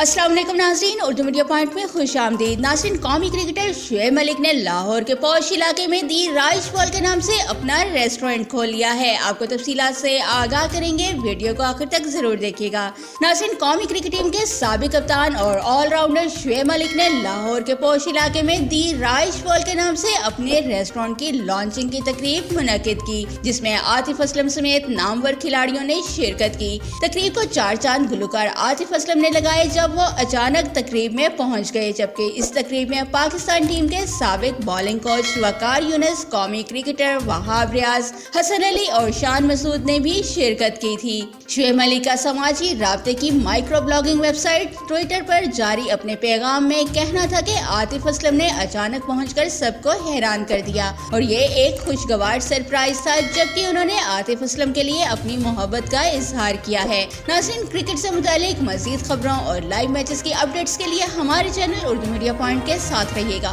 अस्सलाम वालेकुम नाज़रीन, उर्दू मीडिया पॉइंट में खुश आमदीद। नाज़रीन, कौमी क्रिकेटर शुएब मलिक ने लाहौर के पॉश इलाके में दी राइश फॉल के नाम से अपना रेस्टोरेंट खोल लिया है। आपको तफसीलात से आगाह करेंगे, वीडियो को आखिर तक जरूर देखिएगा। नाज़रीन, कौमी क्रिकेट टीम के साबिक कप्तान और ऑलराउंडर शुएब मलिक ने लाहौर के पॉश इलाके में दी राइश फॉल के नाम से अपने रेस्टोरेंट की लॉन्चिंग की तकरीब मुनक्किद की, जिसमें आतिफ असलम समेत नामवर खिलाड़ियों ने शिरकत की। तकरीब को चार चांद गुलकार आतिफ असलम ने लगाए जब वो अचानक तकरीब में पहुंच गए, जबकि इस तकरीब में पाकिस्तान टीम के साबिक बॉलिंग कोच वकार यूनुस, कौमी क्रिकेटर वहाब रियाज, हसन अली और शान मसूद ने भी शिरकत की थी। शुएब मलिक का समाजी राब्ते की माइक्रो ब्लॉगिंग वेबसाइट ट्विटर पर जारी अपने पैगाम में कहना था कि आतिफ असलम ने अचानक पहुंचकर सबको हैरान कर दिया और ये एक खुशगवार सरप्राइज था, जबकि उन्होंने आतिफ असलम के लिए अपनी मोहब्बत का इजहार किया है। नाज़रीन, क्रिकेट से मुतालिक मज़ीद खबरों और लाइव मैचेस की अपडेट्स के लिए हमारे चैनल उर्दू मीडिया पॉइंट के साथ रहिएगा।